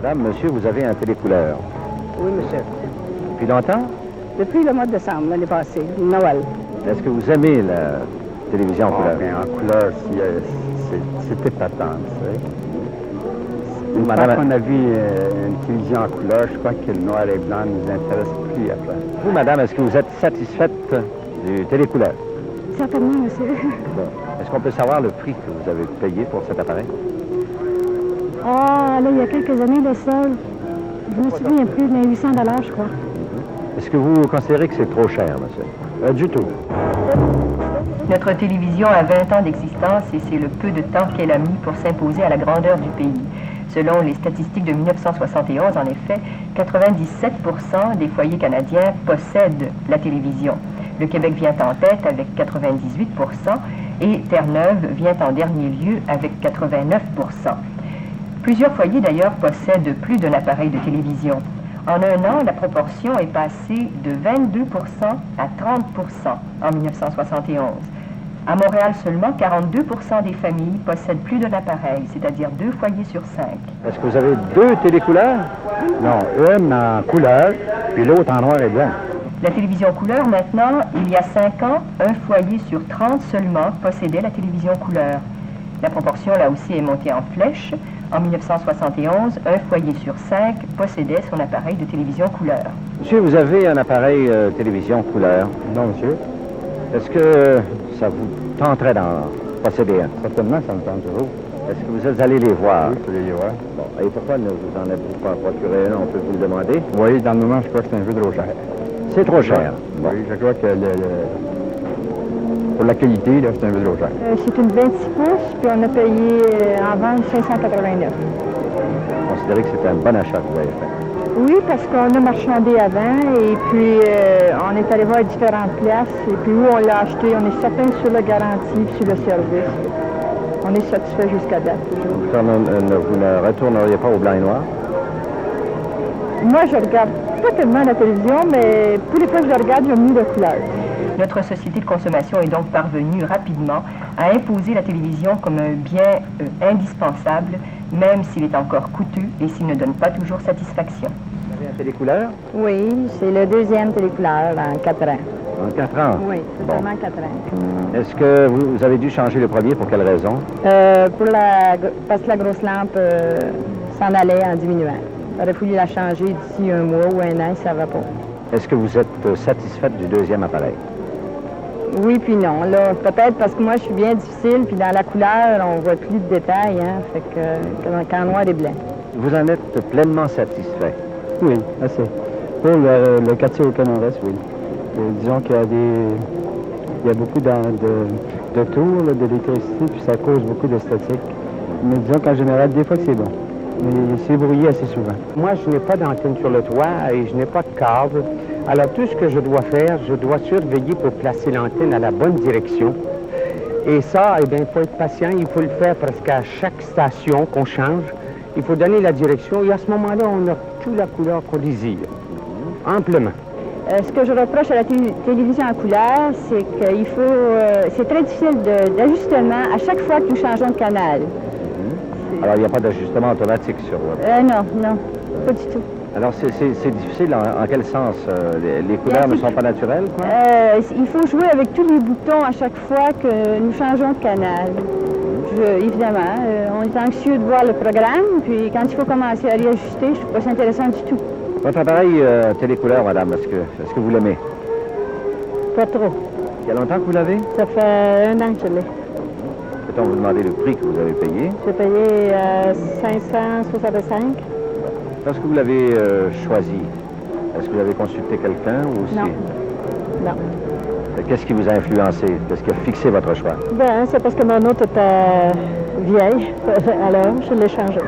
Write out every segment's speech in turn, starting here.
Madame, monsieur, vous avez un télécouleur. Oui, monsieur. Depuis longtemps? Depuis le mois de décembre, l'année passée, Noël. Est-ce que vous aimez la télévision en couleur? Bien, en couleur, c'est épatant, tu sais. Madame... Quand on a vu une télévision en couleur, je crois que le noir et blanc nous intéresse plus après. Vous, madame, est-ce que vous êtes satisfaite du télécouleur? Certainement, monsieur. Bon. Est-ce qu'on peut savoir le prix que vous avez payé pour cet appareil? Ah, là, il y a quelques années, le sol, je me souviens plus, mais 800 $, je crois. Est-ce que vous considérez que c'est trop cher, monsieur? Du tout. Notre télévision a 20 ans d'existence et c'est le peu de temps qu'elle a mis pour s'imposer à la grandeur du pays. Selon les statistiques de 1971, en effet, 97% des foyers canadiens possèdent la télévision. Le Québec vient en tête avec 98% et Terre-Neuve vient en dernier lieu avec 89%. Plusieurs foyers d'ailleurs possèdent plus d'un appareil de télévision. En un an, la proportion est passée de 22% à 30% en 1971. À Montréal seulement, 42% des familles possèdent plus d'un appareil, c'est-à-dire 2 foyers sur 5. Est-ce que vous avez 2 télécouleurs? Non, une en couleur, puis l'autre en noir et blanc. La télévision couleur, maintenant, il y a 5 ans, un foyer sur 30 seulement possédait la télévision couleur. La proportion, là aussi, est montée en flèche. En 1971, un foyer sur 5 possédait son appareil de télévision couleur. Monsieur, vous avez un appareil télévision couleur. Non, monsieur. Est-ce que ça vous tenterait d'en posséder un? Certainement, ça me tente toujours. Est-ce que vous êtes allé les voir? Oui, je peux les voir. Bon, et pourquoi ne vous en êtes-vous pas procuré un? On peut vous le demander. Oui, dans le moment, je crois que c'est un peu trop cher. C'est trop cher. Bon. Oui, je crois que pour la qualité, là, c'est un peu trop cher. C'est une 26 pouces, puis on a payé en vente 589. Considérez que c'est un bon achat que vous avez fait. Oui, parce qu'on a marchandé avant, et puis on est allé voir différentes places, et puis où on l'a acheté, on est certain sur la garantie et sur le service. On est satisfait jusqu'à date, toujours. Vous ne retourneriez pas au blanc et noir? Moi, je regarde pas tellement la télévision, mais pour les fois que je la regarde, j'aime mieux la couleur. Notre société de consommation est donc parvenue rapidement à imposer la télévision comme un bien indispensable, même s'il est encore coûteux et s'il ne donne pas toujours satisfaction. Vous avez un télécouleur? Oui, c'est le deuxième télécouleur en 4 ans. En 4 ans? Oui, c'est Bon. vraiment 4 ans. Est-ce que vous avez dû changer le premier? Pour quelle raison? Parce que la grosse lampe s'en allait en diminuant. Il aurait fallu la changer d'ici un mois ou un an, ça va pas. Est-ce que vous êtes satisfaite du deuxième appareil? Oui, puis non. Là, peut-être parce que moi, je suis bien difficile, puis dans la couleur, on voit plus de détails, hein, fait que qu'en noir et blanc. Vous en êtes pleinement satisfait? Oui, assez. Pour le quartier auquel on reste, oui. Disons qu'il y a beaucoup de tours, là, d'électricité, puis ça cause beaucoup d'esthétique. Mais disons qu'en général, des fois que c'est bon. Mais c'est brouillé assez souvent. Moi, je n'ai pas d'antenne sur le toit et je n'ai pas de câble. Alors, tout ce que je dois faire, je dois surveiller pour placer l'antenne à la bonne direction. Et ça, eh bien, il faut être patient. Il faut le faire presque à chaque station qu'on change. Il faut donner la direction et à ce moment-là, on a toute la couleur qu'on désire. Amplement. Ce que je reproche à la télévision en couleur, c'est qu'il faut... c'est très difficile d'ajustement à chaque fois que nous changeons de canal. Alors, il n'y a pas d'ajustement automatique sur votre... Non, pas du tout. Alors, c'est difficile en quel sens? Les couleurs ne sont pas naturelles, quoi? Il faut jouer avec tous les boutons à chaque fois que nous changeons de canal. Évidemment, on est anxieux de voir le programme, puis quand il faut commencer à réajuster, je trouve pas ça intéressant du tout. Votre appareil télécouleur, madame, est-ce que vous l'aimez? Pas trop. Il y a longtemps que vous l'avez? Ça fait 1 an que je l'ai. Peut-on vous demander le prix que vous avez payé? J'ai payé 565. Lorsque vous l'avez choisi, est-ce que vous avez consulté quelqu'un ou aussi? Non. Qu'est-ce qui vous a influencé? Qu'est-ce qui a fixé votre choix? Ben, c'est parce que mon autre était vieille, alors je l'ai changé.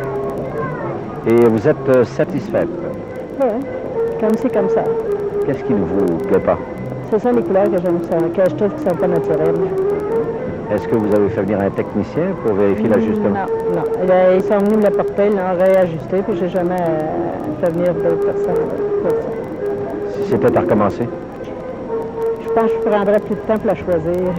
Et vous êtes satisfaite? Oui, comme c'est comme ça. Qu'est-ce qui ne vous plaît pas? C'est ça les couleurs que j'aime, que je trouve qui sont pas naturelles. Est-ce que vous avez fait venir un technicien pour vérifier l'ajustement? Non. Ils sont venus me le porter, ils l'ont réajusté, puis j'ai jamais fait venir d'autres personnes pour ça. Si c'était à recommencer? Je pense que je prendrais plus de temps pour la choisir.